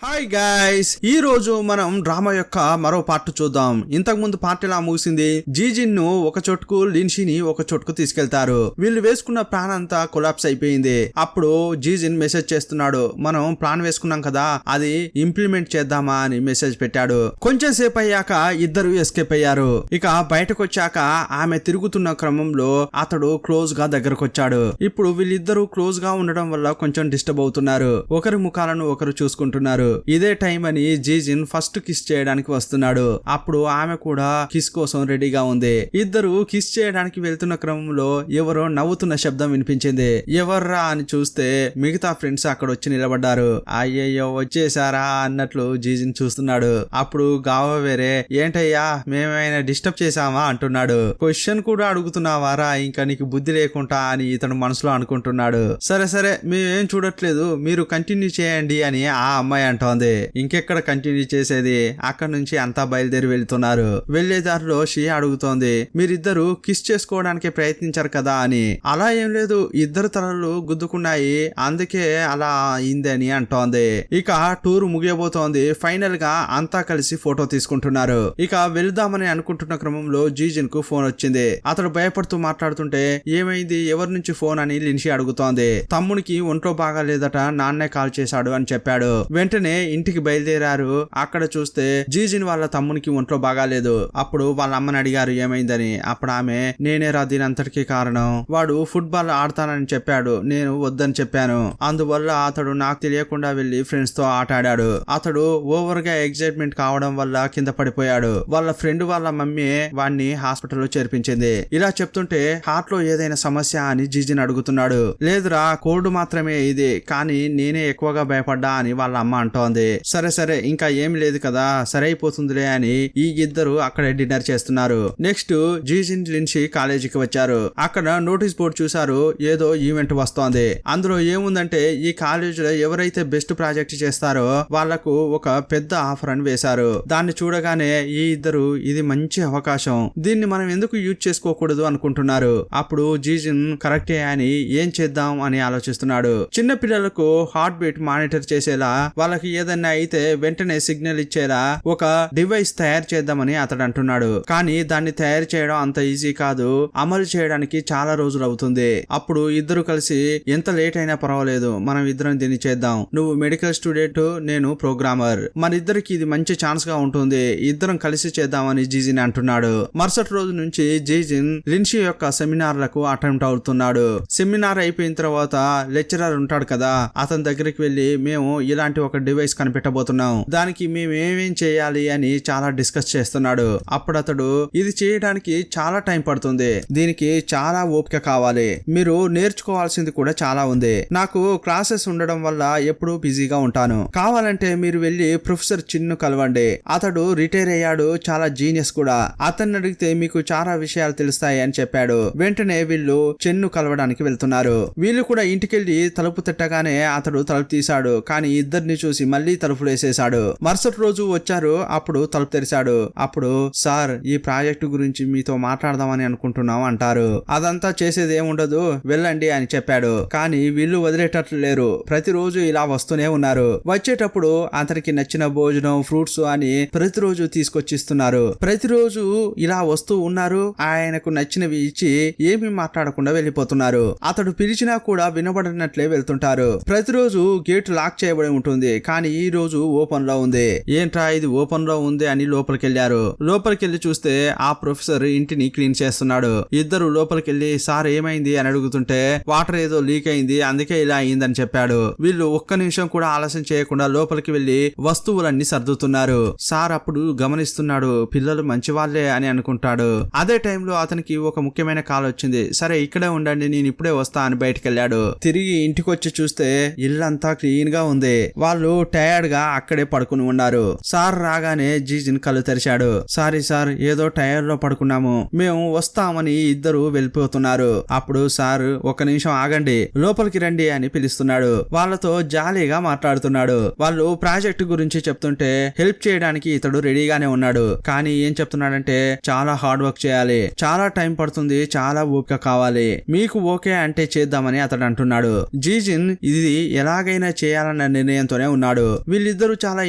Hi guys, ఈ రోజు మనం డ్రామా యొక్క మరో పార్ట్ చూద్దాం. ఇంతకు ముందు పార్ట్ ఎలా ముగిసింది? జీజిన్ ను ఒక చోటుకు, లిన్షిని ఒక చోటుకు తీసుకెళ్తారు. వీళ్ళు వేసుకున్న ప్లాన్ అంతా కొలాప్స్ అయిపోయింది. అప్పుడు జీజిన్ మెసేజ్ చేస్తున్నాడు, మనం ప్లాన్ వేసుకున్నాం కదా, అది ఇంప్లిమెంట్ చేద్దామా అని మెసేజ్ పెట్టాడు. కొంచెం సేపు అయ్యాక ఇద్దరు ఎస్కేప్ అయ్యారు. ఇక బయటకు వచ్చాక ఆమె తిరుగుతున్న క్రమంలో అతడు క్లోజ్ గా దగ్గరకు వచ్చాడు. ఇప్పుడు వీళ్ళిద్దరూ క్లోజ్ గా ఉండడం వల్ల కొంచెం డిస్టర్బ్ అవుతున్నారు. ఒకరి ముఖాలను ఒకరు చూసుకుంటున్నారు. ఇదే టైం అని జీజిన్ ఫస్ట్ కిస్ చేయడానికి వస్తున్నాడు. అప్పుడు ఆమె కూడా కిస్ కోసం రెడీగా ఉంది. ఇద్దరు కిస్ చేయడానికి వెళ్తున్న క్రమంలో ఎవరో నవ్వుతున్న శబ్దం వినిపించింది. ఎవర్రా అని చూస్తే మిగతా ఫ్రెండ్స్ అక్కడ వచ్చి నిలబడ్డారు. అయ్యయ్యో వచ్చేసారా అన్నట్లు జీజిన్ చూస్తున్నాడు. అప్పుడు గావ వేరే, ఏంటయ్యా మేమైనా డిస్టర్బ్ చేసామా అంటున్నాడు. క్వశ్చన్ కూడా అడుగుతున్నావారా, ఇంకా నీకు బుద్ధి లేకుండా అని ఇతను మనసులో అనుకుంటున్నాడు. సరే సరే మేమేం చూడట్లేదు, మీరు కంటిన్యూ చేయండి అని ఆ అమ్మాయి అంటోంది. ఇంకెక్కడ కంటిన్యూ చేసేది, అక్కడ నుంచి అంతా బయలుదేరి వెళ్తున్నారు. వెళ్లే దారిలో షియా అడుగుతోంది, మీరిద్దరు కిస్ చేసుకోవడానికి ప్రయత్నించారు కదా అని. అలా ఏం లేదు, ఇద్దరు తలలు గుద్దుకున్నాయి, అందుకే అలా అయిందని అంటోంది. ఇక టూర్ ముగియబోతోంది. ఫైనల్ గా అంతా కలిసి ఫోటో తీసుకుంటున్నారు. ఇక వెళ్దామని అనుకుంటున్న క్రమంలో జీజిన్ కు ఫోన్ వచ్చింది. అతడు భయపడుతూ మాట్లాడుతుంటే, ఏమైంది, ఎవరి నుంచి ఫోన్ అని లిన్షి అడుగుతోంది. తమ్మునికి ఒంట్లో బాగాలేదట, నాన్నే కాల్ చేశాడు అని చెప్పాడు. వెంటనే ఇంటికి బయలుదేరారు. అక్కడ చూస్తే జీజిన్ వాళ్ళ తమ్మునికి ఒంట్లో బాగాలేదు. అప్పుడు వాళ్ళ అమ్మని అడిగారు ఏమైందని. అప్పుడు ఆమె, నేనేరా దీనంతటికి కారణం, వాడు ఫుట్బాల్ ఆడతానని చెప్పాడు, నేను వద్దని చెప్పాను, అందువల్ల అతడు నాకు తెలియకుండా వెళ్లి ఫ్రెండ్స్ తో ఆట ఆడాడు. అతడు ఓవర్ గా ఎగ్జైట్మెంట్ కావడం వల్ల కింద పడిపోయాడు. వాళ్ళ ఫ్రెండ్ వాళ్ళ మమ్మీ వాడిని హాస్పిటల్లో చేర్పించింది. ఇలా చెప్తుంటే హార్ట్ లో ఏదైనా సమస్య అని జీజిన్ అడుగుతున్నాడు. లేదురా, కోల్డ్ మాత్రమే ఇది, కానీ నేనే ఎక్కువగా భయపడ్డా అని వాళ్ళ అమ్మ అంటోంది. సరే సరే ఇంకా ఏమి లేదు కదా, సరైపోతుందిలే అని ఈ ఇద్దరు అక్కడే డిన్నర్ చేస్తున్నారు. నెక్స్ట్ జీజిన్ లిన్షి కాలేజీకి వచ్చారు. అక్కడ నోటీస్ బోర్డు చూసారు, ఏదో ఈవెంట్ వస్తోంది. అందులో ఏముందంటే, ఈ కాలేజీలో ఎవరైతే బెస్ట్ ప్రాజెక్ట్ చేస్తారో వాళ్లకు ఒక పెద్ద ఆఫర్ అని వేశారు. దాన్ని చూడగానే ఈ ఇద్దరు, ఇది మంచి అవకాశం, దీన్ని మనం ఎందుకు యూజ్ చేసుకోకూడదు అనుకుంటున్నారు. అప్పుడు జీజిన్ కరెక్టే అని ఏం చేద్దాం అని ఆలోచిస్తున్నాడు. చిన్న పిల్లలకు హార్ట్ బీట్ మానిటర్ చేసేలా, వాళ్ళకి ఏదన్నా అయితే వెంటనే సిగ్నల్ ఇచ్చేలా ఒక డివైస్ తయారు చేద్దామని అతడు అంటున్నాడు. కానీ దాన్ని తయారు చేయడం అంత ఈజీ కాదు, అమలు చేయడానికి చాలా రోజులు అవుతుంది. అప్పుడు ఇద్దరు కలిసి, ఎంత లేట్ అయినా పర్వాలేదు, మనం ఇద్దరం దీన్ని చేద్దాం, నువ్వు మెడికల్ స్టూడెంట్, నేను ప్రోగ్రామర్, మన ఇద్దరికి ఇది మంచి ఛాన్స్ గా ఉంటుంది, ఇద్దరం కలిసి చేద్దామని జీజిన్ అంటున్నాడు. మరుసటి రోజు నుంచి జీజిన్ లిన్షి యొక్క సెమినార్లకు అటెంప్ట్ అవుతున్నాడు. సెమినార్ అయిపోయిన తర్వాత లెక్చరర్ ఉంటాడు కదా, అతని దగ్గరికి వెళ్లి, మేము ఇలాంటి ఒక డివైస్ కనిపెట్టబోతున్నాం, దానికి మేము ఏమేం చేయాలి అని చాలా డిస్కస్ చేస్తున్నాడు. అప్పుడు అతడు, ఇది చేయడానికి చాలా టైం పడుతుంది, దీనికి చాలా ఓపిక కావాలి, మీరు నేర్చుకోవాల్సింది కూడా చాలా ఉంది, నాకు క్లాసెస్ ఉండడం వల్ల ఎప్పుడూ బిజీగా ఉంటాను, కావాలంటే మీరు వెళ్లి ప్రొఫెసర్ చిన్ను కలవండి, అతడు రిటైర్ అయ్యాడు, చాలా జీనియస్ కూడా, అతన్ని అడిగితే మీకు చాలా విషయాలు తెలుస్తాయి అని చెప్పాడు. వెంటనే వీళ్ళు చెన్ను కలవడానికి వెళ్తున్నారు. వీళ్ళు కూడా ఇంటికెళ్లి తలుపు తట్టగానే అతడు తలుపు తీశాడు. కానీ ఇద్దరిని చూసి మళ్ళీ తలుపులు వేసేశాడు. మరుసటి రోజు వచ్చారు. అప్పుడు తలుపు తెరిచాడు. అప్పుడు, సార్ ఈ ప్రాజెక్టు గురించి మీతో మాట్లాడదామని అనుకుంటున్నాం అంటారు. అదంతా చేసేది ఏముండదు, వెళ్ళండి అని చెప్పాడు. కానీ వీళ్ళు వదిలేటట్లు లేరు. ప్రతిరోజు ఇలా వస్తూనే ఉన్నారు. వచ్చేటప్పుడు అతనికి నచ్చిన భోజనం, ఫ్రూట్స్ అని ప్రతిరోజు తీసుకొచ్చిస్తున్నారు. ప్రతిరోజు ఇలా వస్తూ ఉన్నారు. ఆయనకు నచ్చినవి ఇచ్చి ఏమీ మాట్లాడకుండా వెళ్ళిపోతున్నారు. అతడు పిలిచినా కూడా వినబడినట్లే వెళ్తుంటారు. ప్రతిరోజు గేట్ లాక్ చేయబడి ఉంటుంది, కానీ ఈ రోజు ఓపెన్ లో ఉంది. ఏంట్రా ఇది ఓపెన్ లో ఉంది అని లోపలికెళ్లారు. లోపలికెళ్లి చూస్తే ఆ ప్రొఫెసర్ ఇంటిని క్లీన్ చేస్తున్నాడు. ఇద్దరు లోపలికెళ్లి, సార్ ఏమైంది అని అడుగుతుంటే, వాటర్ ఏదో లీక్ అయింది, అందుకే ఇలా అయిందని చెప్పాడు. వీళ్ళు ఒక్క నిమిషం కూడా ఆలస్యం చేయకుండా లోపలికి వెళ్లి వస్తువులన్నీ సర్దుతున్నారు. సార్ అప్పుడు గమనిస్తున్నాడు, పిల్లలు మంచి వాళ్ళే అని అనుకుంటాడు. అదే టైంలో అతనికి ఒక ముఖ్యమైన కాల్ వచ్చింది. సరే ఇక్కడే ఉండండి, నేను ఇప్పుడే వస్తా అని బయటకెళ్లాడు. తిరిగి ఇంటికి వచ్చి చూస్తే ఇల్లంతా క్లీన్ గా ఉంది. వాళ్ళు టైర్డ్ గా అక్కడే పడుకుని ఉన్నారు. సార్ రాగానే జీజిన్ కళ్ళు తెరిచాడు. సారీ సార్, ఏదో టైర్ లో పడుకున్నాము, మేము వస్తామని ఇద్దరు వెళ్ళిపోతున్నారు. అప్పుడు సార్, ఒక నిమిషం ఆగండి, లోపలికి రండి అని పిలుస్తున్నాడు. వాళ్ళతో జాలీగా మాట్లాడుతున్నాడు. వాళ్ళు ప్రాజెక్ట్ గురించి చెప్తుంటే హెల్ప్ చేయడానికి ఇతడు రెడీగానే ఉన్నాడు. కానీ ఏం చెప్తున్నాడంటే, చాలా హార్డ్ వర్క్ చేయాలి, చాలా టైం పడుతుంది, చాలా ఓపిక కావాలి, మీకు ఓకే అంటే చేద్దామని అతడు అంటున్నాడు. జీజిన్ ఇది ఎలాగైనా చేయాలన్న నిర్ణయంతోనే ఉన్నాడు. అనుకున్నాడు. వీళ్ళిద్దరూ చాలా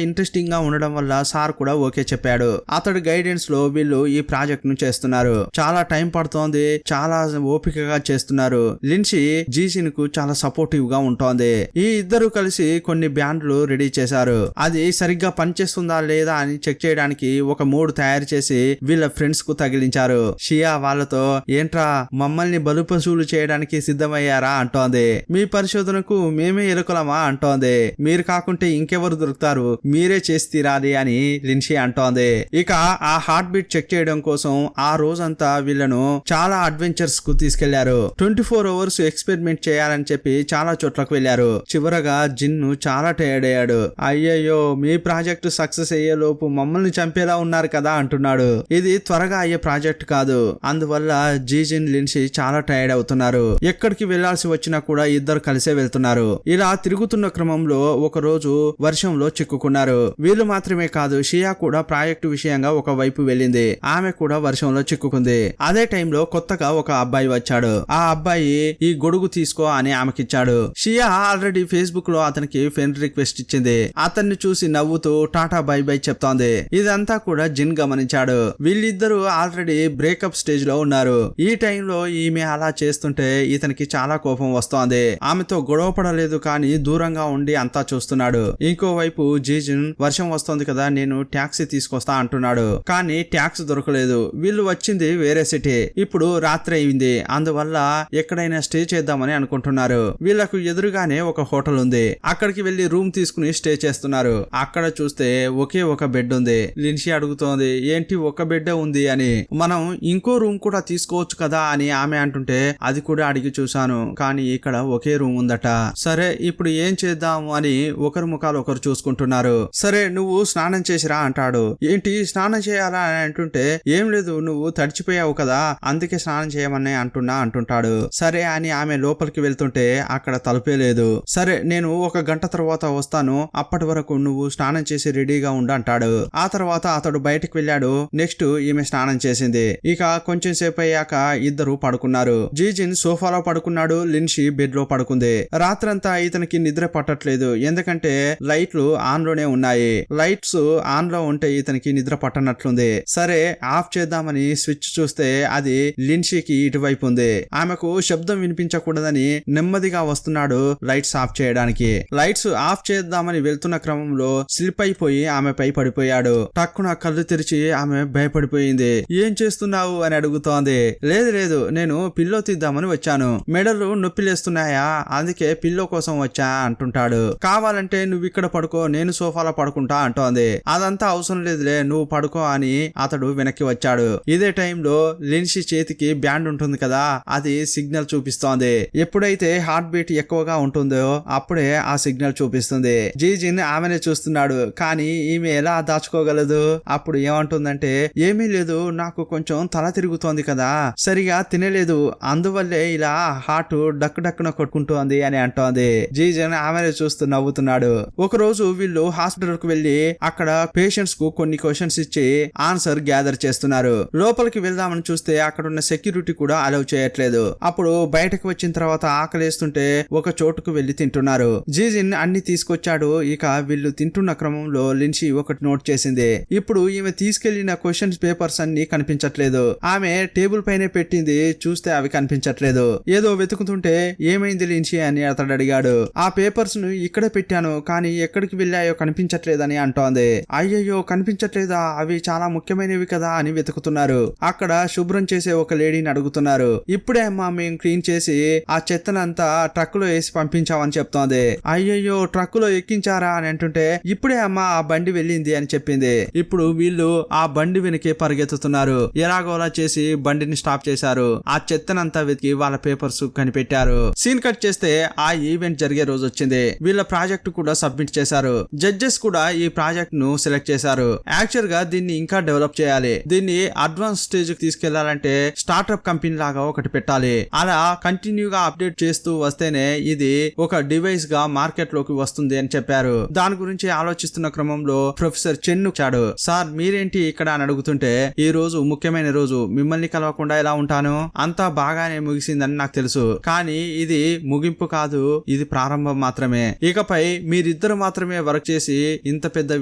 ఇంట్రెస్టింగ్ గా ఉండడం వల్ల సార్ కూడా ఓకే చెప్పాడు. అతడి గైడెన్స్ లో వీళ్ళు ఈ ప్రాజెక్ట్ ను చేస్తున్నారు. చాలా టైం పడుతోంది, చాలా ఓపికగా చేస్తున్నారు. లిన్సీ జీజిన్ కు చాలా సపోర్టివ్ గా ఉంటోంది. ఈ ఇద్దరు కలిసి కొన్ని బ్యాండ్లు రెడీ చేశారు. అది సరిగ్గా పనిచేస్తుందా లేదా అని చెక్ చేయడానికి ఒక మూడు తయారు చేసి వీళ్ళ ఫ్రెండ్స్ కు తగిలించారు. షియా వాళ్ళతో ఏంట్రా మమ్మల్ని బలుపశువులు చేయడానికి సిద్ధమయ్యారా అంటోంది. మీ పరిశోధనకు మేమే ఎలుకలమా అంటోంది. మీరు కాకుంటే ఇంకెవరు దొరుకుతారు, మీరే చేసి తీరాలి అని లిన్సీ అంటోంది. ఇక ఆ హార్ట్ బీట్ చెక్ చేయడం కోసం ఆ రోజంతా వీళ్ళను చాలా అడ్వెంచర్స్ కు తీసుకెళ్లారు. 24 అవర్స్ ఎక్స్పెరిమెంట్ చేయాలని చెప్పి చాలా చోట్లకు వెళ్లారు. చివరగా జిన్ను చాలా టైర్డ్ అయ్యాడు. అయ్యయ్యో మీ ప్రాజెక్ట్ సక్సెస్ అయ్యే లోపు మమ్మల్ని చంపేలా ఉన్నారు కదా అంటున్నాడు. ఇది త్వరగా అయ్యే ప్రాజెక్ట్ కాదు, అందువల్ల జీజిన్ లిన్సీ చాలా టైర్డ్ అవుతున్నారు. ఎక్కడికి వెళ్లాల్సి వచ్చినా కూడా ఇద్దరు కలిసే వెళ్తున్నారు. ఇలా తిరుగుతున్న క్రమంలో ఒక రోజు వర్షంలో చిక్కుకున్నారు. వీళ్ళు మాత్రమే కాదు, షియా కూడా ప్రాజెక్టు విషయంగా ఒక వైపు వెళ్ళింది. ఆమె కూడా వర్షంలో చిక్కుకుంది. అదే టైంలో కొత్తగా ఒక అబ్బాయి వచ్చాడు. ఆ అబ్బాయి ఈ గొడుగు తీసుకో అని ఆమెకిచ్చాడు. షియా ఆల్రెడీ ఫేస్బుక్ లో అతనికి ఫ్రెండ్ రిక్వెస్ట్ ఇచ్చింది. అతన్ని చూసి నవ్వుతూ టాటా బై బై చెప్తోంది. ఇదంతా కూడా జిన్ గమనించాడు. వీళ్ళిద్దరూ ఆల్రెడీ బ్రేకప్ స్టేజ్ లో ఉన్నారు. ఈ టైంలో ఈమె అలా చేస్తుంటే ఇతనికి చాలా కోపం వస్తోంది. ఆమెతో గొడవ పడలేదు కానీ దూరంగా ఉండి అంతా చూస్తున్నాడు. ఇంకోవైపు జీజిన్ వర్షం వస్తోంది కదా, నేను ట్యాక్సీ తీసుకొస్తా అంటున్నాడు. కానీ ట్యాక్సీ దొరకలేదు. వీళ్ళు వచ్చింది వేరే సిటీ. ఇప్పుడు రాత్రి అయింది, అందువల్ల ఎక్కడైనా స్టే చేద్దామని అనుకుంటున్నారు. వీళ్లకు ఎదురుగానే ఒక హోటల్ ఉంది. అక్కడికి వెళ్లి రూమ్ తీసుకుని స్టే చేస్తున్నారు. అక్కడ చూస్తే ఒకే ఒక బెడ్ ఉంది. లిన్సీ అడుగుతోంది ఏంటి ఒక బెడ్ ఉంది అని. మనం ఇంకో రూమ్ కూడా తీసుకోవచ్చు కదా అని ఆమె అంటుంటే అది కూడా అడిగి చూశాను కానీ ఇక్కడ ఒకే రూమ్ ఉందట. సరే ఇప్పుడు ఏం చేద్దాం అని ఒకరి ముఖాలు ఒకరు చూసుకుంటున్నారు. సరే నువ్వు స్నానం చేసిరా అంటాడు. ఏంటి స్నానం చేయాలా అని అంటుంటే ఏం లేదు నువ్వు తడిచిపోయావు కదా అందుకే స్నానం చేయమని అంటుంటాడు. సరే అని ఆమె లోపలికి వెళ్తుంటే అక్కడ తలుపే లేదు. సరే నేను 1 గంట తర్వాత వస్తాను, అప్పటి వరకు నువ్వు స్నానం చేసి రెడీగా ఉండు అంటాడు. ఆ తర్వాత అతడు బయటకు వెళ్ళాడు. నెక్స్ట్ ఈమె స్నానం చేసింది. ఇక కొంచెం సేపు అయ్యాక ఇద్దరు పడుకున్నారు. జీజిన్ సోఫాలో పడుకున్నాడు, లిన్సీ బెడ్ లో పడుకుంది. రాత్రంతా ఇతనికి నిద్ర పట్టట్లేదు, ఎందుకంటే లైట్లు ఆన్ లోనే ఉన్నాయి. లైట్స్ ఆన్ లో ఉంటే ఇతనికి నిద్ర పట్టనట్లుంది. సరే ఆఫ్ చేద్దామని స్విచ్ చూస్తే అది లిన్సీకి ఇటువైపు ఉంది. ఆమెకు శబ్దం వినిపించకూడదని నెమ్మదిగా వస్తున్నాడు లైట్స్ ఆఫ్ చేయడానికి. లైట్స్ ఆఫ్ చేద్దామని వెళ్తున్న క్రమంలో స్లిప్ అయిపోయి ఆమెపై పడిపోయాడు. టక్కున కళ్ళు తెరిచి ఆమె భయపడిపోయింది. ఏం చేస్తున్నావు అని అడుగుతోంది. లేదు నేను పిల్లో తీద్దామని వచ్చాను, మెడలు నొప్పిలేస్తున్నాయా అందుకే పిల్లో కోసం వచ్చా అంటుంటాడు. కావాలంటే నువ్వు ఇక్కడ పడుకో, నేను సోఫాలో పడుకుంటా అంటోంది. అదంతా అవసరం లేదులే నువ్వు పడుకో అని అతడు వెనక్కి వచ్చాడు. ఇదే టైంలో లిన్సీ చేతికి బ్యాండ్ ఉంటుంది కదా, అది సిగ్నల్ చూపిస్తోంది. ఎప్పుడైతే హార్ట్ బీట్ ఎక్కువగా ఉంటుందో అప్పుడే ఆ సిగ్నల్ చూపిస్తుంది. జీజిన్ ఆమెనే చూస్తున్నాడు కానీ ఈమె ఎలా దాచుకోగలదు. అప్పుడు ఏమంటుందంటే ఏమీ లేదు, నాకు కొంచెం తల తిరుగుతోంది కదా, సరిగా తినలేదు, అందువల్లే ఇలా హార్ట్ డక్కున కొట్టుకుంటోంది అని అంటోంది. జీజిన్ ఆమెనే చూస్తూ నవ్వుతున్నాడు. ఒక రోజు వీళ్ళు హాస్పిటల్ కు వెళ్లి అక్కడ పేషెంట్స్ కు కొన్ని క్వశ్చన్స్ ఇచ్చి ఆన్సర్ గ్యాదర్ చేస్తున్నారు. లోపలికి వెళ్దామని చూస్తే అక్కడ ఉన్న సెక్యూరిటీ కూడా అలౌ చేయట్లేదు. అప్పుడు బయటకు వచ్చిన తర్వాత ఆకలేస్తుంటే ఒక చోటుకు వెళ్లి తింటున్నారు. జీజిన్ అన్ని తీసుకొచ్చాడు. ఇక వీళ్ళు తింటున్న క్రమంలో లిన్సీ ఒకటి నోట్ చేసింది. ఇప్పుడు ఈమె తీసుకెళ్లిన క్వశ్చన్స్ పేపర్స్ అన్ని కనిపించట్లేదు. ఆమె టేబుల్ పైనే పెట్టింది, చూస్తే అవి కనిపించట్లేదు. ఏదో వెతుకుతుంటే ఏమైంది లిన్సీ అని అతడు అడిగాడు. ఆ పేపర్స్ ను ఇక్కడే పెట్టాను కానీ ఎక్కడికి వెళ్ళాయో కనిపించట్లేదని అంటోంది. అయ్యయ్యో కనిపించట్లేదా, అవి చాలా ముఖ్యమైనవి కదా అని వెతుకుతున్నారు. అక్కడ శుభ్రం చేసే ఒక లేడీని అడుగుతున్నారు. ఇప్పుడే అమ్మా మేము క్లీన్ చేసి ఆ చెత్తనంతా ట్రక్ లో వేసి పంపించామని చెప్తోంది. అయ్యయ్యో ట్రక్ లో ఎక్కించారా అని అంటుంటే ఇప్పుడే అమ్మా ఆ బండి వెళ్ళింది అని చెప్పింది. ఇప్పుడు వీళ్ళు ఆ బండి వెనకే పరిగెత్తుతున్నారు. ఎలాగోలా చేసి బండిని స్టాప్ చేశారు. ఆ చెత్తనంతా వెతికి వాళ్ళ పేపర్స్ కనిపెట్టారు. సీన్ కట్ చేస్తే ఆ ఈవెంట్ జరిగే రోజు వచ్చింది. వీళ్ళ ప్రాజెక్ట్ కూడా సబ్మిట్ చేశారు. జడ్జెస్ కూడా ఈ ప్రాజెక్ట్ ను సెలెక్ట్ చేశారు. యాక్చువల్ గా దీన్ని ఇంకా డెవలప్ చేయాలి. దీన్ని అడ్వాన్స్ స్టేజ్ కి తీసుకెళ్లాలంటే స్టార్ట్అప్ కంపెనీ లాగా ఒకటి పెట్టాలి. అలా కంటిన్యూగా అప్డేట్ చేస్తూ వస్తేనే ఇది ఒక డివైస్ గా మార్కెట్ లోకి వస్తుంది అని చెప్పారు. దాని గురించి ఆలోచిస్తున్న క్రమంలో ప్రొఫెసర్ చెన్ను వచ్చాడు. సార్ మీరేంటి ఇక్కడ అని అడుగుతుంటే ఈ రోజు ముఖ్యమైన రోజు, మిమ్మల్ని కలవకుండా ఎలా ఉంటాను, అంతా బాగానే ముగిసిందని నాకు తెలుసు, కానీ ఇది ముగింపు కాదు, ఇది ప్రారంభం మాత్రమే. ఇకపై మీరు మీరిద్దరు మాత్రమే వర్క్ చేసి ఇంత పెద్ద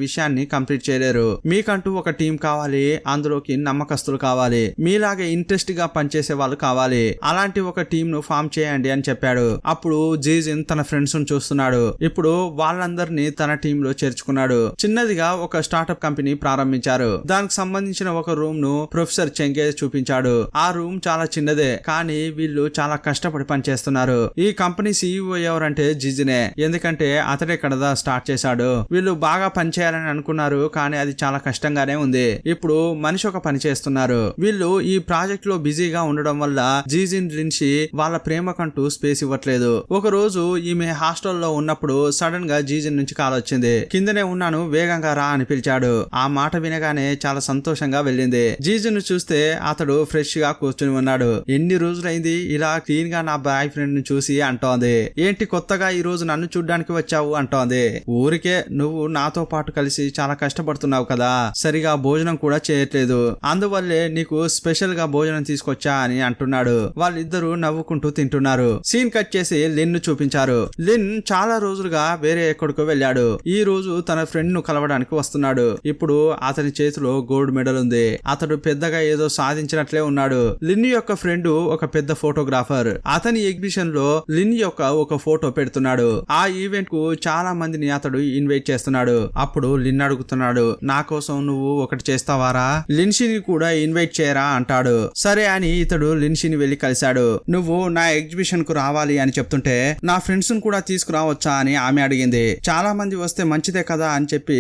విషయాన్ని కంప్లీట్ చేయలేరు. మీకంటూ ఒక టీం కావాలి, అందులోకి నమ్మకస్తులు కావాలి, మీలాగే ఇంట్రెస్ట్ గా పనిచేసే వాళ్ళు కావాలి. అలాంటి ఒక టీం ను ఫామ్ చేయండి అని చెప్పాడు. అప్పుడు జీజిన్ తన ఫ్రెండ్స్ ను చూస్తున్నాడు. ఇప్పుడు వాళ్ళందరినీ తన టీమ్ లో చేర్చుకున్నాడు. చిన్నదిగా ఒక స్టార్ట్అప్ కంపెనీ ప్రారంభించారు. దానికి సంబంధించిన ఒక రూమ్ ను ప్రొఫెసర్ చెంగే చూపించాడు. ఆ రూమ్ చాలా చిన్నదే, కానీ వీళ్ళు చాలా కష్టపడి పనిచేస్తున్నారు. ఈ కంపెనీ సీఈఓ ఎవరంటే జీజినే. ఎందుకంటే అతడే కదా స్టార్ట్ చేశాడు. వీళ్ళు బాగా పనిచేయాలని అనుకున్నారు, కానీ అది చాలా కష్టంగానే ఉంది. ఇప్పుడు మనిషి ఒక పని చేస్తున్నారు. వీళ్ళు ఈ ప్రాజెక్ట్ లో బిజీగా ఉండడం వల్ల జీజిన్ లిన్షి వాళ్ళ ప్రేమకంటూ స్పేస్ ఇవ్వట్లేదు. ఒక రోజు ఈమె హాస్టల్లో ఉన్నప్పుడు సడన్ గా జీజిన్ నుంచి కాల్ వచ్చింది. కిందనే ఉన్నాను, వేగంగా రా అని పిలిచాడు. ఆ మాట వినగానే చాలా సంతోషంగా వెళ్ళింది. జీజిన్ చూస్తే అతడు ఫ్రెష్ గా కూర్చుని ఉన్నాడు. ఎన్ని రోజులైంది ఇలా క్లీన్ గా నా బాయ్ ఫ్రెండ్ ను చూసి అంటోంది. ఏంటి కొత్తగా ఈ రోజు నన్ను చూడ్డానికి వచ్చావు అంటోంది. ఊరికే నువ్వు నాతో పాటు కలిసి చాలా కష్టపడుతున్నావు కదా, సరిగా భోజనం కూడా చేయట్లేదు, అందువల్లే నీకు స్పెషల్ గా భోజనం తీసుకొచ్చా అని అంటున్నాడు. వాళ్ళిద్దరూ నవ్వుకుంటూ తింటున్నారు. సీన్ కట్ చేసి లిన్ ను చూపించారు. లిన్ చాలా రోజులుగా వేరే ఎక్కడికో వెళ్ళాడు. ఈ రోజు తన ఫ్రెండ్ ను కలవడానికి వస్తున్నాడు. ఇప్పుడు అతని చేతిలో గోల్డ్ మెడల్ ఉంది. అతడు పెద్దగా ఏదో సాధించినట్లే ఉన్నాడు. లిన్ యొక్క ఫ్రెండ్ ఒక పెద్ద ఫోటోగ్రాఫర్. అతని ఎగ్జిబిషన్ లో లిన్ యొక్క ఒక ఫోటో పెడుతున్నాడు. ఆ ఈవెంట్ కు చాలా మందిని అతడు ఇన్వైట్ చేస్తున్నాడు. అప్పుడు లిన్ అడుగుతున్నాడు, నా కోసం నువ్వు ఒకటి చేస్తావారా, లిన్షిని కూడా ఇన్వైట్ చేయరా అంటాడు. సరే అని ఇతడు లిన్షిని వెళ్లి కలిశాడు. నువ్వు నా ఎగ్జిబిషన్ కు రావాలి అని చెప్తుంటే నా ఫ్రెండ్స్ ను కూడా తీసుకురావచ్చా అని ఆమె అడిగింది. చాలా మంది వస్తే మంచిదే కదా అని చెప్పి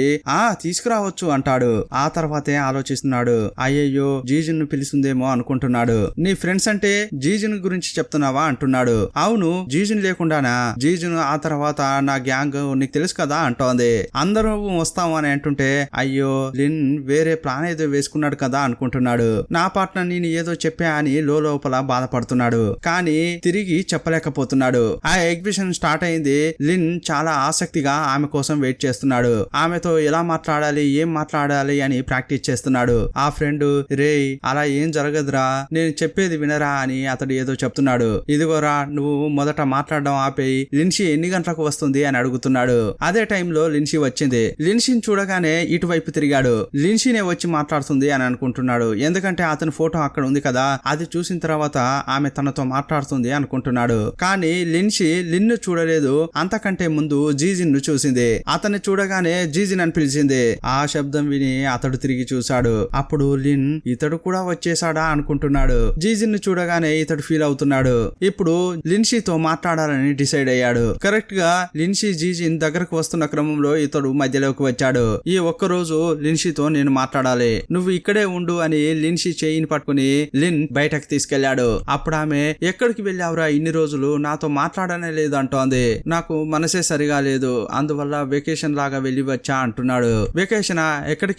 తీసుకురావచ్చు అంటాడు. ఆ తర్వాతే ఆలోచిస్తున్నాడు, అయ్యయ్యో జీజున్ ను పిలుస్తుందేమో అనుకుంటున్నాడు. నీ ఫ్రెండ్స్ అంటే జీజున్ గురించి చెప్తున్నావా అంటున్నాడు. అవును, జీజున్ లేకుండానా, జీజున్ ఆ తర్వాత నా గ్యాంగ్ నీకు తెలుసు కదా అంటోంది. అందరూ వస్తాం అని అంటుంటే అయ్యో లిన్ వేరే ప్లాన్ ఏదో వేసుకున్నాడు కదా అనుకుంటున్నాడు. నా పార్ట్నర్ నేను ఏదో చెప్పా అని లోపల బాధపడుతున్నాడు, కానీ తిరిగి చెప్పలేకపోతున్నాడు. ఆ ఎగ్జిబిషన్ స్టార్ట్ అయింది. లిన్ చాలా ఆసక్తిగా ఆమె కోసం వెయిట్ చేస్తున్నాడు. ఆమెతో ఎలా మాట్లాడాలి, ఏం మాట్లాడాలి అని ప్రాక్టీస్ చేస్తున్నాడు. ఆ ఫ్రెండ్ రే అలా ఏం జరగదురా, నేను చెప్పేది వినరా అని అతడు ఏదో చెప్తున్నాడు. ఇదిగోరా నువ్వు మొదట మాట్లాడడం ఆపేయి, లిన్షి ఎన్ని గంటలకు వస్తుంది అని అడుగుతున్నాడు. అదే టైంలో లిన్షి వచ్చింది. లిన్షిని చూడగానే ఇటువైపు తిరిగాడు. లిన్షినే వచ్చి మాట్లాడుతుంది అని అనుకుంటున్నాడు. ఎందుకంటే అతని ఫోటో అక్కడ ఉంది కదా, అది చూసిన తర్వాత ఆమె తనతో మాట్లాడుతుంది అనుకుంటున్నాడు. కానీ లిన్షి లిన్ను చూడలేదు. అంతకంటే ముందు జీజిన్ ను చూసింది. అతన్ని చూడగానే జీజిన్ అని పిలిచింది. ఆ శబ్దం విని అతడు తిరిగి చూశాడు. అప్పుడు లిన్ ఇతడు కూడా వచ్చేసాడా అనుకుంటున్నాడు. జీజిన్ ను చూడగానే ఇతడు ఫీల్ అవుతున్నాడు. ఇప్పుడు లిన్షితో మాట్లాడాలని డిసైడ్ అయ్యాడు. కరెక్ట్ గా లిన్షి జీజిన్ దగ్గరకు వస్తున్న క్రమంలో ఇతడు మధ్యలోకి వచ్చాడు. ఈ ఒక్కరోజు లిన్షితో నేను మాట్లాడాలి, నువ్వు ఇక్కడే ఉండు అని లిన్షి చేయిని పట్టుకుని లిన్ బయటకు తీసుకెళ్లాడు. అప్పుడు ఆమె ఎక్కడికి వెళ్ళావురా ఇన్ని రోజులు, నాతో మాట్లాడనే లేదు అంటోంది. నాకు మనసే సరిగా లేదు, అందువల్ల వెకేషన్ లాగా వెళ్ళి వచ్చా అంటున్నాడు. వెకేషనా,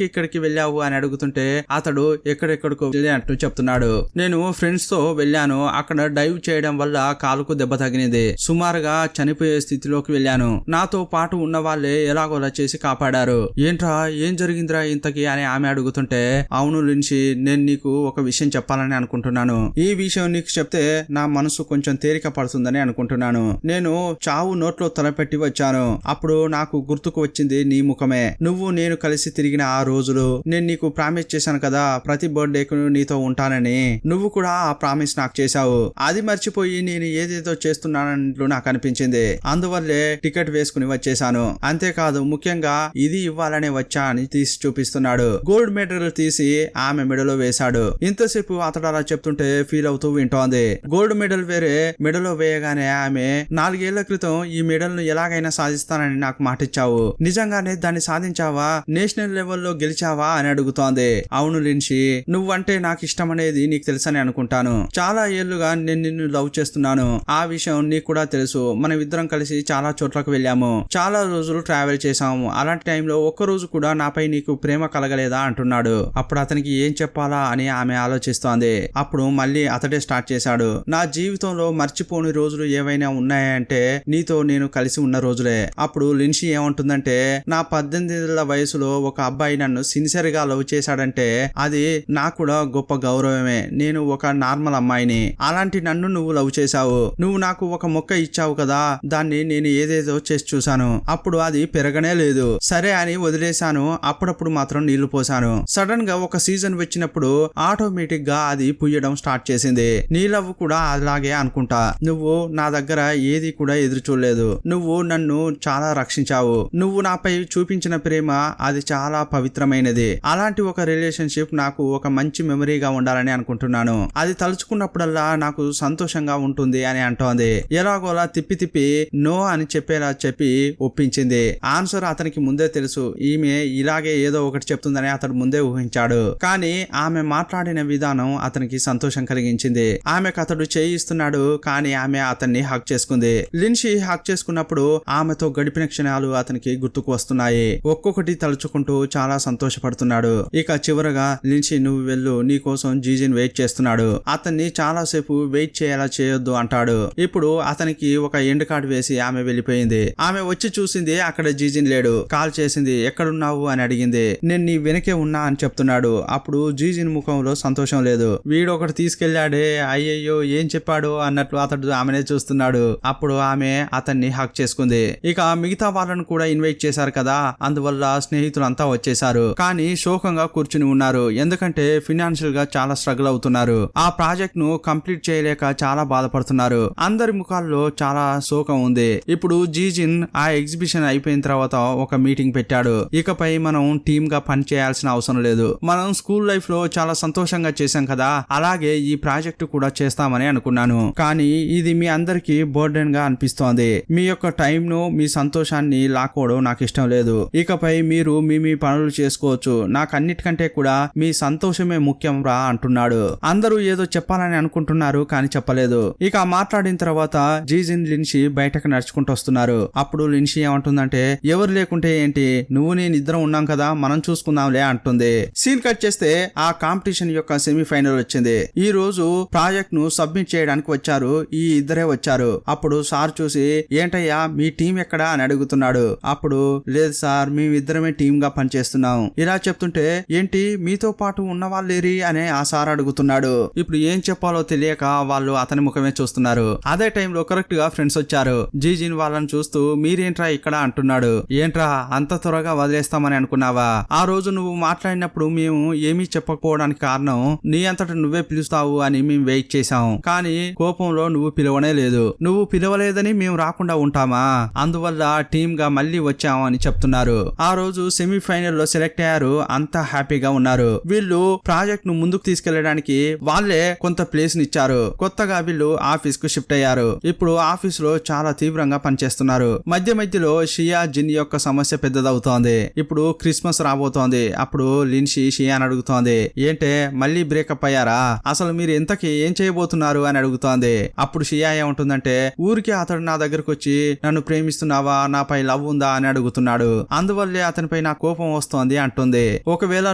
ఇక్కడికి వెళ్ళావు అని అడుగుతుంటే అతడు ఎక్కడెక్కడికో వెళ్ళినట్టు చెప్తున్నాడు. నేను ఫ్రెండ్స్ తో వెళ్ళాను, అక్కడ డైవ్ చేయడం వల్ల కాలుకు దెబ్బ తగిలింది, సుమారుగా చనిపోయే స్థితిలోకి వెళ్ళాను. నాతో పాటు ఉన్న వాళ్ళే ఎలాగోలా చేసి కాపాడారు. ఏంట్రా ఏం జరిగిందిరా ఇంతకి అని ఆమె అడుగుతుంటే అవును లిన్షి, నేను నీకు ఒక విషయం చెప్పాలని అనుకుంటున్నాను. ఈ విషయం నీకు చెప్తే నా మనసు కొంచెం తేలిక పడుతుందని అనుకుంటున్నాను. నేను చావు నోట్లో తలపెట్టి వచ్చాను. అప్పుడు నాకు గుర్తుకు వచ్చింది నీ ముఖమే. నువ్వు నేను కలిసి తిరిగిన ఆ రోజులు. నేను నీకు ప్రామిస్ చేశాను కదా ప్రతి బర్త్డేకు నీతో ఉంటానని. నువ్వు కూడా ఆ ప్రామిస్ నాకు చేశావు. అది మర్చిపోయి నేను ఏదేదో చేస్తున్నానట్లు నాకు అనిపించింది. అందువల్లే టికెట్ వేసుకుని వచ్చేసాను. అంతేకాదు ముఖ్యంగా ఇది ఇవ్వాలనే వచ్చా అని తీసి చూపిస్తున్నాడు. గోల్డ్ మెడల్ తీసి ఆమె మెడలో వేశాడు. ఇంతసేపు అతడు అలా చెప్తుంటే ఫీల్ అవుతూ వింటోంది. గోల్డ్ మెడల్ వేరే మెడలో వేయగానే ఆమె 4 ఏళ్ల క్రితం ఈ మెడల్ ను ఎలాగైనా సాధిస్తానని నాకు మాటిచ్చావు, నిజంగానే దాన్ని సాధించావా, నేషనల్ లెవెల్లో గెలిచావా అని అడుగుతోంది. అవును లిన్షి, నువ్వంటే నాకు ఇష్టం అనేది నీకు తెలుసని అనుకుంటాను. చాలా ఏళ్లుగా నేను నిన్ను లవ్ చేస్తున్నాను. ఆ విషయం నీకు కూడా తెలుసు. మనం ఇద్దరం కలిసి చాలా చోట్లకు వెళ్ళాము, చాలా రోజులు ట్రావెల్ చేసాము. అలాంటి టైంలో ఒక్కరోజు కూడా నాపై నీకు ప్రేమ కలగలేదా అంటున్నాడు. అప్పుడు అతనికి ఏం చెప్పాలా అని ఆమె ఆలోచిస్తోంది. అప్పుడు మళ్ళీ అతడే స్టార్ట్ చేశాడు. నా జీవితంలో మర్చిపోని రోజులు ఏవైనా ఉన్నాయంటే నీతో నేను కలిసి ఉన్న రోజులే. అప్పుడు లిన్షి ఏమంటుందంటే నా 18 ఏళ్ల వయసులో ఒక అబ్బాయి నన్ను సిన్సియర్ గా లవ్ చేశాడంటే అది నాకు కూడా గొప్ప గౌరవమే. నేను ఒక నార్మల్ అమ్మాయిని, అలాంటి నన్ను నువ్వు లవ్ చేశావు. నువ్వు నాకు ఒక మొక్క ఇచ్చావు కదా, దాన్ని నేను ఏదేదో చేసి చూశాను. చూశాను, అప్పుడు అది పెరగనే లేదు. సరే అని వదిలేశాను. అప్పుడప్పుడు మాత్రం నీళ్లు పోసాను. సడన్ గా ఒక సీజన్ వచ్చినప్పుడు ఆటోమేటిక్ గా అది పుయ్యడం స్టార్ట్ చేసింది. నీలవ్వు కూడా అలాగే అనుకుంటా. నువ్వు నా దగ్గర ఏది కూడా ఎదురు చూడలేదు. నువ్వు నన్ను చాలా రక్షించావు. నువ్వు నాపై చూపించిన ప్రేమ అది చాలా పవిత్రమైనది. అలాంటి ఒక రిలేషన్షిప్ నాకు ఒక మంచి మెమరీగా ఉండాలని అనుకుంటున్నాను. అది తలుచుకున్నప్పుడల్లా నాకు సంతోషంగా ఉంటుంది అని అంటోంది. ఎలాగోలా తిప్పి తిప్పి నో అని చెప్పేలా చెప్పి ఒప్పించింది. ఆన్సర్ అతనికి ముందే తెలుసు. ఈమె ఇలాగే ఏదో ఒకటి చెప్తుందని అతడు ముందే ఊహించాడు. కానీ ఆమె మాట్లాడిన విధానం అతనికి సంతోషం కలిగించింది. ఆమెకు అతడు చేయిస్తున్నాడు, కానీ ఆమె అతన్ని హక్ చేసుకుంది. లిన్షీ హక్ చేసుకున్నప్పుడు ఆమెతో గడిపిన క్షణాలు అతనికి గుర్తుకు వస్తున్నాయి. ఒక్కొక్కటి తలుచుకుంటూ చాలా సంతోషపడుతున్నాడు. ఇక చివరగా లిన్షీ నువ్వు వెళ్ళు, నీ కోసం జీజిన్ వెయిట్ చేస్తున్నాడు. అతన్ని చాలా సేపు వెయిట్ చేయాలా చేయొద్దు అంటాడు. ఇప్పుడు అతనికి ఒక ఎండ్ కార్డ్ వేసి ఆమె వెళ్ళిపోయింది. ఆమె వచ్చి చూసింది, అక్కడ జీజిన్ లేడు. కాల్ చేసింది, ఎక్కడున్నావు అని అడిగింది. నేను నీ వెనకే ఉన్నా అని చెప్తున్నాడు. అప్పుడు జీజిన్ ముఖంలో సంతోషం లేదు. వీడు ఒకటి తీసుకెళ్లాడే, అయ్యయ్యో ఏం చెప్పాడు అన్నట్లు అతడు ఆమెనే చూస్తున్నాడు. అప్పుడు ఆమె అతన్ని హక్ చేసుకుంది. ఇక మిగతా వాళ్ళను కూడా ఇన్వైట్ చేశారు కదా, అందువల్ల స్నేహితులంతా వచ్చేసారు. కానీ శోకంగా కూర్చుని ఉన్నారు. ఎందుకంటే ఫినాన్షియల్ గా చాలా స్ట్రగుల్ అవుతున్నారు. ఆ ప్రాజెక్ట్ ను కంప్లీట్ చేయలేక చాలా బాధపడుతున్నారు. అందరి ముఖాల్లో చాలా శోకం ఉంది. ఇప్పుడు జీజిన్ ఆ ఎగ్జిబిషన్ అయిపోయిన తర్వాత ఒక మీటింగ్ పెట్టాడు. ఇకపై మనం టీమ్ గా పని చేయాల్సిన అవసరం లేదు. మనం స్కూల్ లైఫ్ లో చాలా సంతోషంగా చేశాం కదా, అలాగే ఈ ప్రాజెక్ట్ కూడా చేస్తామని అనుకున్నాను. కానీ ఇది మీ అందరికి బర్డెన్ గా అనిపిస్తోంది. మీ యొక్క టైం ను, మీ సంతోషాన్ని లాక్కోవడం నాకు ఇష్టం లేదు. ఇకపై మీరు మీ పనులు చేసుకోవచ్చు. నాకు అన్నిటికంటే కూడా మీ సంతోషమే ముఖ్యం రా అంటున్నాడు. అందరూ ఏదో చెప్పాలని అనుకుంటున్నారు, కానీ చెప్పలేదు. ఇక మాట్లాడిన తర్వాత జీజిన్ లిన్షీ బయటకు నడుచుకుంటూ వస్తున్నారు. అప్పుడు లిన్షీ ఏమంటుందంటే, ఎవరు లేకుంటే ఏంటి, నువ్వు నేను ఇద్దరం ఉన్నాం కదా, మనం చూసుకుందాంలే అంటుంది. సీన్ కట్ చేస్తే ఆ కాంపిటీషన్ యొక్క సెమీఫైనల్ వచ్చింది. ఈ రోజు ప్రాజెక్ట్ ను సబ్మిట్ చేయడానికి వచ్చారు. ఈ ఇద్దరే వచ్చారు. అప్పుడు సార్ చూసి, ఏంటయ్యా మీ టీం ఎక్కడా అని అడుగుతున్నాడు. అప్పుడు లేదు సార్, మేమిద్దరమే టీమ్ గా పనిచేస్తున్నాం. ఇలా చెప్తుంటే, ఏంటి మీతో పాటు ఉన్న వాళ్ళేరి అని ఆ సార్ అడుగుతున్నాడు. ఇప్పుడు ఏం చెప్పాలో తెలియక వాళ్ళు అతని ముఖమే చూస్తున్నారు. అదే టైంలో కరెక్ట్ గా ఫ్రెండ్స్ వచ్చారు. జీజిన్ వాళ్ళని చూస్తూ, మీరేంట్రా ఇక్కడ అంటున్నాడు. ఏంట్రా అంత త్వరగా వదిలేస్తామని అనుకున్నావా? ఆ రోజు నువ్వు మాట్లాడినప్పుడు మేము ఏమీ చెప్పకపోవడానికి కారణం నీ అంతట నువ్వే పిలుస్తావు అని మేము వెయిట్ చేశాం. కానీ కోపంలో నువ్వు పిలవనే లేదు. నువ్వు పిలవలేదని మేము రాకుండా ఉంటామా? అందువల్ల టీమ్ గా మళ్ళీ వచ్చాము అని చెప్తున్నారు. ఆ రోజు సెమీఫైనల్ లో సెలెక్ట్ అయ్యారు. అంతా హ్యాపీగా ఉన్నారు. వీళ్ళు ప్రాజెక్ట్ ను ముందుకు తీసుకెళ్లడానికి వాళ్ళే కొంత ప్లేస్ ని ఇచ్చారు. కొత్తగా వీళ్ళు ఆఫీస్ కు షిఫ్ట్ అయ్యారు. ఇప్పుడు ఆఫీస్ లో చాలా తీవ్రంగా పనిచేస్తున్నారు. మధ్య మధ్యలో షియా జిన్ యొక్క సమస్య పెద్దదవుతోంది. ఇప్పుడు క్రిస్మస్ రాబోతోంది. అప్పుడు లిన్షీ షియాని అడుగుతోంది, ఏంటే మళ్ళీ బ్రేకప్ అయ్యారా? అసలు మీరు ఇంతకీ ఏం చేయబోతున్నారు అని అడుగుతోంది. అప్పుడు షియా ఏమంటుందంటే, ఊరికే అతడు నా దగ్గరకు వచ్చి నన్ను ప్రేమిస్తున్నావా, నాపై లవ్ ఉందా అని అడుగుతున్నాడు. అందువల్లే అతనిపై నా కోపం వస్తోంది అంటుంది. ఒకవేళ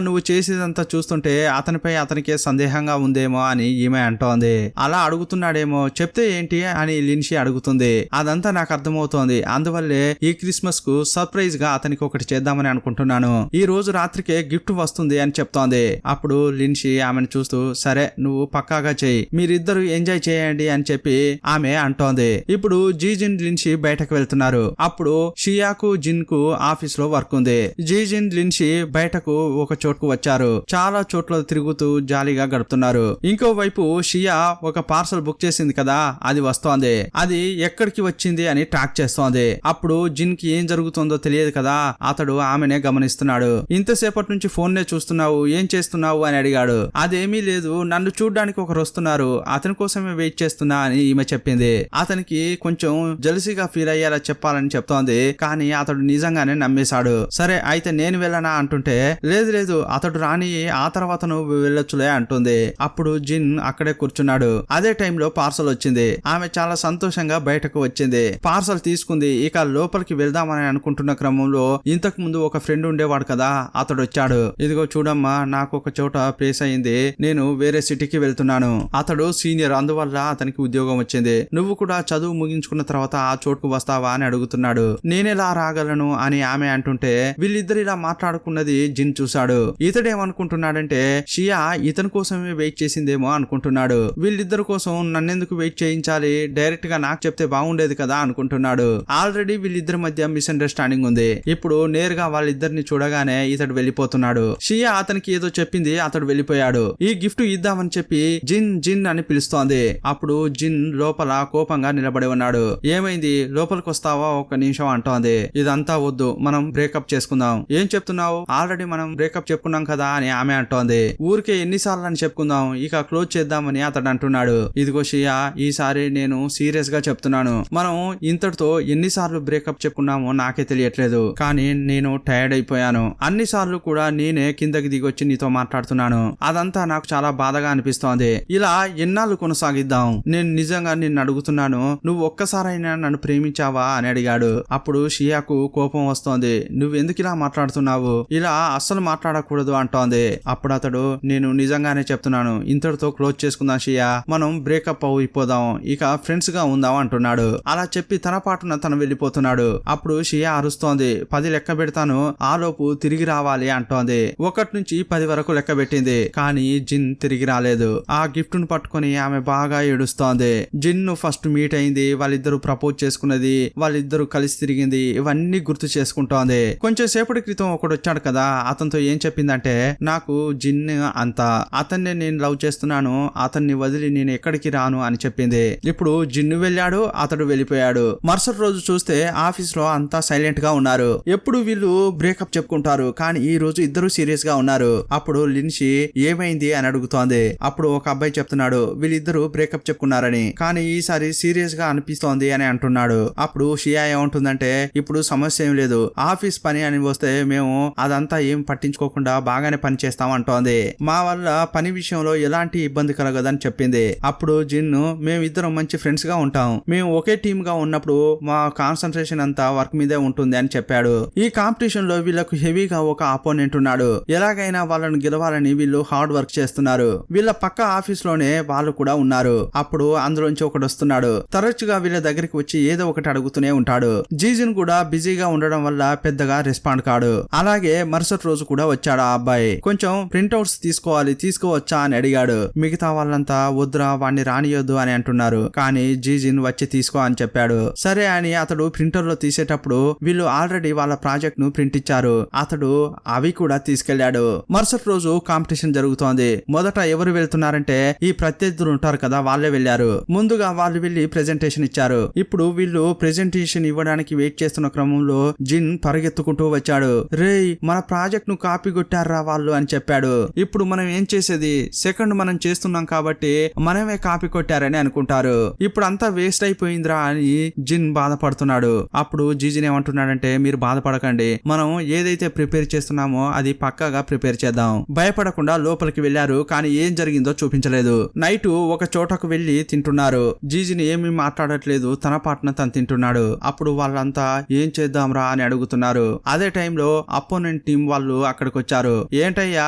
నువ్వు చేసేదంతా చూస్తుంటే అతనిపై అతనికే సందేహంగా ఉందేమో అని ఈమె అంటోంది. అలా అడుగుతున్నాడేమో, చెప్తే ఏంటి అని లిన్షీ అడుగుతుంది. అదంతా నాకు అర్థమవుతోంది. అందువల్లే ఈ క్రిస్మస్ కు సర్ప్రైజ్ గా అతనికి ఒకటి చేద్దామని అనుకుంటున్నాను. ఈ రోజు రాత్రికే గిఫ్ట్ వస్తుంది అని చెప్తోంది. అప్పుడు లిన్షీ ఆమెను చూస్తూ, సరే నువ్వు పక్కాగా చెయ్యి, మీరిద్దరు ఎంజాయ్ చేయండి అని చెప్పి ఆమె అంటోంది. ఇప్పుడు జీజిన్ లిన్షీ బయటకు వెళ్తున్నారు. అప్పుడు షియాకు జిన్ కు ఆఫీస్ లో వర్క్ ఉంది. జీజిన్ లిన్షీ బయటకు ఒక చోటుకు వచ్చారు. చాలా చోట్ల తిరుగుతూ జాలీగా గడుపుతున్నారు. ఇంకోవైపు షియా ఒక పార్సల్ బుక్ చేసింది కదా, అది వస్తోంది. అది ఎక్కడికి వచ్చింది అని ట్రాక్ చేస్తోంది. అప్పుడు జిన్ కి ఏం జరుగుతుందో తెలియదు కదా, అతడు ఆమెనే గమనిస్తున్నాడు. ఇంతసేపటి నుంచి ఫోన్ నే చూస్తున్నావు, ఏం చేస్తున్నావు అని అడిగాడు. అదేమీ లేదు, నన్ను చూడ్డానికి ఒకరు వస్తున్నారు, అతని కోసమే వెయిట్ చేస్తున్నా అని ఈమె చెప్పింది. అతనికి కొంచెం జలసీగా ఫీల్ అయ్యేలా చెప్పాలని చెప్తోంది. కానీ అతడు నిజంగానే నమ్మేశాడు. సరే అయితే నేను వెళ్ళనా అంటుంటే, లేదు లేదు అతడు రాని, ఆ తర్వాత నువ్వు వెళ్ళొచ్చులే అంటుంది. అప్పుడు జిన్ అక్కడే కూర్చున్నాడు. అదే టైంలో పార్సల్ వచ్చింది. ఆమె చాలా సంతోషంగా బయటకు వచ్చింది. పార్సల్ తీసుకుంది. ఇక లోపలికి వెళ్దామని అనుకుంటున్న క్రమంలో ఇంతకు ముందు ఒక ఫ్రెండ్ ఉండేవాడు కదా, అతడు వచ్చాడు. ఇదిగో చూడమ్మా, నాకు ఒక చోట ప్లేస్ అయింది, నేను వేరే సిటీకి వెళ్తున్నాను. అతడు సీనియర్, అందువల్ల అతనికి ఉద్యోగం వచ్చింది. నువ్వు కూడా చదువు ముగించుకున్న తర్వాత ఆ చోటుకు వస్తావా అని అడుగుతున్నాడు. నేనెలా రాగలను అని ఆమె అంటుంటే, వీళ్ళిద్దరు ఇలా మాట్లాడుకున్నది జిన్ చూశాడు. ఇతడేమనుకుంటున్నాడంటే, షియా ఇతని కోసమే వెయిట్ చేసిందేమో అనుకుంటున్నాడు. వీళ్ళిద్దరు కోసం నన్నెందుకు వెయిట్ చేయించాలి, డైరెక్ట్ గా నాకు చెప్తే బాగుండేది కదా అనుకుంటున్నాడు. ఆల్రెడీ ఆల్రెడీ వీళ్ళిద్దరి మధ్య మిస్అండర్స్టాండింగ్ ఉంది. ఇప్పుడు నేరుగా వాళ్ళిద్దరిని చూడగానే ఇతడు వెళ్ళిపోతున్నాడు. షియా అతనికి ఏదో చెప్పింది, అతడు వెళ్ళిపోయాడు. ఈ గిఫ్ట్ ఇద్దామని చెప్పి జిన్ జిన్ అని పిలుస్తోంది. అప్పుడు జిన్ లోపల కోపంగా నిలబడి ఉన్నాడు. ఏమైంది, లోపలికి వస్తావా, ఒక్క నిమిషం అంటోంది. ఇదంతా వద్దు, మనం బ్రేకప్ చేసుకుందాం. ఏం చెప్తున్నావు, ఆల్రెడీ మనం బ్రేకప్ చెప్పుకున్నాం కదా అని ఆమె అంటోంది. ఊరికే ఎన్నిసార్లు అని చెప్పుకుందాం, ఇక క్లోజ్ చేద్దామని అతడు అంటున్నాడు. ఇదిగో షియా, ఈసారి నేను సీరియస్ గా చెప్తున్నాను. మనం ఇంతటితో ఎన్నిసార్లు బ్రేకప్ చెప్పుకున్నామో నాకే తెలియట్లేదు, కానీ నేను టైర్డ్ అయిపోయాను. అన్నిసార్లు కూడా నేనే కిందకి దిగొచ్చి నీతో మాట్లాడుతున్నాను. అదంతా నాకు చాలా బాధగా అనిపిస్తోంది. ఇలా ఎన్నాళ్ళు కొనసాగిద్దాం? నేను నిజంగా నిన్ను అడుగుతున్నాను, నువ్వు ఒక్కసారైనా నన్ను ప్రేమించావా అని అడిగాడు. అప్పుడు షియాకు కోపం వస్తోంది. నువ్వెందుకు ఇలా మాట్లాడుతున్నావు, ఇలా అస్సలు మాట్లాడకూడదు అంటోంది. అప్పుడు అతడు, నేను నిజంగానే చెప్తున్నాను, ఇంతటితో క్లోజ్ చేసుకుందాం షియా, మనం బ్రేకప్ అయిపోదాం, ఇక ఫ్రెండ్స్ గా ఉందాం అంటున్నాడు. అలా చెప్పి తన పాటున తను వెళ్ళిపోతున్నాడు. అప్పుడు షియా అరుస్తోంది, 10 లెక్క పెడతాను, ఆలోపు తిరిగి రావాలి అంటోంది. 1 నుంచి 10 వరకు లెక్క పెట్టింది, కానీ జిన్ తిరిగి రాలేదు. ఆ గిఫ్ట్ ను పట్టుకుని ఆమె బాగా ఏడుస్తోంది. జిన్ ఫస్ట్ మీట్ అయింది, వాళ్ళిద్దరూ ప్రపోజ్ చేసుకున్నది, వాళ్ళిద్దరూ కలిసి తిరిగింది, ఇవన్నీ గుర్తు చేసుకుంటోంది. కొంచెం సేపటి క్రితం ఒకడు వచ్చాడు కదా, అతనితో ఏం చెప్పిందంటే, నాకు జిన్ అంతా, అతన్నే నేను లవ్ చేస్తున్నాను, అతన్ని వదిలి నేను ఎక్కడికి రాను అని చెప్పింది. ఇప్పుడు జిన్ను వెళ్ళాడు, అతడు వెళ్ళిపోయాడు. మరుసటి రోజు చూస్తే ఆఫీస్ లో అంతా సైలెంట్ గా ఉన్నారు. ఎప్పుడు వీళ్ళు బ్రేకప్ చెప్పుకుంటారు, కానీ ఈ రోజు ఇద్దరు సీరియస్ గా ఉన్నారు. అప్పుడు లిన్షి ఏమైంది అని అడుగుతోంది. అప్పుడు ఒక అబ్బాయి చెప్తున్నాడు, వీళ్ళిద్దరూ బ్రేకప్ చెప్పుకున్నారని, కానీ ఈసారి సీరియస్ గా అనిపిస్తోంది అని అంటున్నాడు. అప్పుడు షియా ఏమంటుందంటే, ఇప్పుడు సమస్య ఏం లేదు, ఆఫీస్ పని అని వస్తే మేము అదంతా ఏం పట్టించుకోకుండా బాగానే పని చేస్తాం అంటోంది. మా వల్ల పని విషయంలో ఎలాంటి ఇబ్బంది కలగదని చెప్పింది. అప్పుడు జిన్ను, మేమిద్దరం మంచి ఫ్రెండ్స్ గా ఉంటాం, మేము ఒకే టీమ్ గా ఉన్నప్పుడు మా కాన్సన్ట్రేషన్ అంతా వర్క్ మీదే ఉంటుంది అని చెప్పాడు. ఈ కాంపిటీషన్ లో వీళ్ళకు హెవీగా ఒక అపోనెంట్ ఉన్నాడు. ఎలాగైనా వాళ్ళని గెలవాలని వీళ్ళు హార్డ్ వర్క్ చేస్తున్నారు. వీళ్ళ పక్క ఆఫీస్ లోనే వాళ్ళు కూడా ఉన్నారు. అప్పుడు అందులోంచి ఒకడు వస్తున్నాడు. తరచుగా వీళ్ళ దగ్గరికి వచ్చి ఏదో ఒకటి అడుగుతూనే ఉంటాడు. జీజిన్ కూడా బిజీగా ఉండడం వల్ల పెద్దగా రెస్పాండ్ కాడు. అలాగే మరుసటి రోజు కూడా వచ్చాడు ఆ అబ్బాయి. కొంచెం ప్రింట్అవుట్స్ తీసుకోవాలి, తీసుకోవచ్చా అని అడిగాడు. మిగతా వాళ్ళంతా వద్దురా, వాడిని రానియొద్దు అని అంటున్నారు. కానీ జీజిన్ వచ్చి తీసుకో అని చెప్పాడు. సరే అని అతడు ప్రింటర్ లో తీసేటప్పుడు వీళ్ళు ఆల్రెడీ వాళ్ళ ప్రాజెక్ట్ ను ప్రింట్ ఇచ్చారు. అతడు అవి కూడా తీసుకెళ్లాడు. మరుసటి రోజు కాంపిటీషన్ జరుగుతోంది. మొదట ఎవరు వెళ్తున్నారంటే ఈ ప్రత్యర్థులు ఉంటారు కదా, వాళ్ళే వెళ్లారు. ముందుగా వాళ్ళు వెళ్లి ప్రెజెంటేషన్ ఇచ్చారు. ఇప్పుడు వీళ్ళు ప్రెజెంటేషన్ ఇవ్వడానికి వెయిట్ చేస్తున్న క్రమంలో జిన్ పరిగెత్తుకుంటూ వచ్చాడు. రేయ్, మన ప్రాజెక్ట్ ను కాపీ కొట్టారా వాళ్ళు అని చెప్పాడు. ఇప్పుడు మనం ఏం చేసేది, సెకండ్ మనం చేస్తున్నాం కాబట్టి మనమే కాపీ కొట్టారని అనుకుంటారు. ఇప్పుడు అంతా వేస్ట్ అయిపోయిందిరా అని జిన్ బాధపడుతున్నాడు. అప్పుడు జీజిన్ ఏమంటున్నాడంటే, మీరు బాధపడకండి, మనం ఏదైతే ప్రిపేర్ చేస్తున్నామో అది పక్కాగా ప్రిపేర్ చేద్దాం. భయపడకుండా లోపలికి వెళ్లారు, కానీ ఏం జరిగిందో చూపించలేదు. నైట్ ఒక చోటకు వెళ్లి తింటున్నారు. జీజిన్ ఏమీ మాట్లాడట్లేదు, తన పాటన తను తింటున్నాడు. అప్పుడు వాళ్ళంతా ఏం చేద్దాంరా అని అడుగుతున్నారు. అదే టైంలో అపోనెంట్ టీం వాళ్ళు అక్కడికి వచ్చారు. ఏంటయ్యా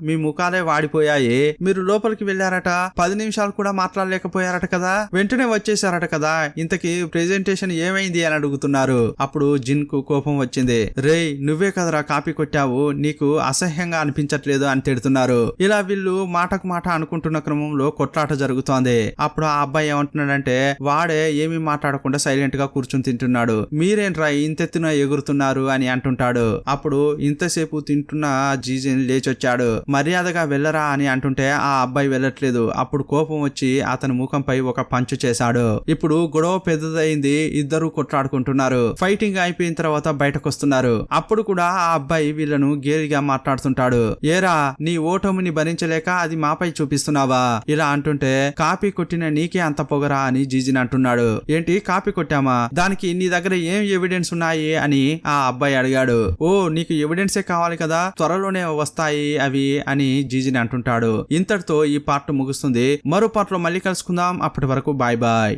మీ ముఖాలే వాడిపోయాయి, మీరు లోపలికి వెళ్లారట, 10 నిమిషాలు కూడా మాట్లాడలేకపోయారట కదా, వెంటనే వచ్చేసారట కదా, ఇంతకీ ప్రెజెంటేషన్ ఏమైంది అని అడుగుతున్నారు. అప్పుడు జిన్ కు కోపం వచ్చింది. రేయ్, నువ్వే కదరా కాపీ కొట్టావు, నీకు అసహ్యంగా అనిపించట్లేదు అని తిడుతున్నారు. ఇలా వీళ్ళు మాటకు మాట అనుకుంటున్న క్రమంలో కొట్లాట జరుగుతోంది. అప్పుడు ఆ అబ్బాయి ఏమంటున్నాడంటే, వాడే ఏమీ మాట్లాడకుండా సైలెంట్ గా కూర్చుని తింటున్నాడు, మీరేంట్రా ఇంతెత్తున ఎగురుతున్నారు అని అంటుంటాడు. అప్పుడు ఇంతసేపు తింటున్న జీజిన్ లేచొచ్చాడు. మర్యాదగా వెళ్ళరా అని అంటుంటే ఆ అబ్బాయి వెళ్ళట్లేదు. అప్పుడు కోపం వచ్చి అతని ముఖంపై ఒక పంచు చేశాడు. ఇప్పుడు గొడవ పెద్దదైంది, ఇద్దరు కొట్లాడుకుంటున్నారు. ఫైటింగ్ అయిపోయిన తర్వాత బయటకు వస్తున్నారు. అప్పుడు కూడా ఆ అబ్బాయి వీళ్ళను గేలిగా మాట్లాడుతుంటాడు. ఏరా, నీ ఓటమిని భరించలేక అది మాపై చూపిస్తున్నావా ఇలా అంటుంటే, కాపీ కొట్టిన నీకే అంత పొగరా అని జీజిన్ అంటున్నాడు. ఏంటి కాపీ కొట్టామా, దానికి నీ దగ్గర ఏం ఎవిడెన్స్ ఉన్నాయి అని ఆ అబ్బాయి అడిగాడు. ఓ, నీకు ఎవిడెన్సే కావాలి కదా, త్వరలోనే వస్తాయి అవి అని జీజిన్ అంటుంటాడు. ఇంతటితో ఈ పార్ట్ ముగుస్తుంది. మరో పార్ట్ లో మళ్ళీ కలుసుకుందాం. అప్పటి వరకు బాయ్ బాయ్.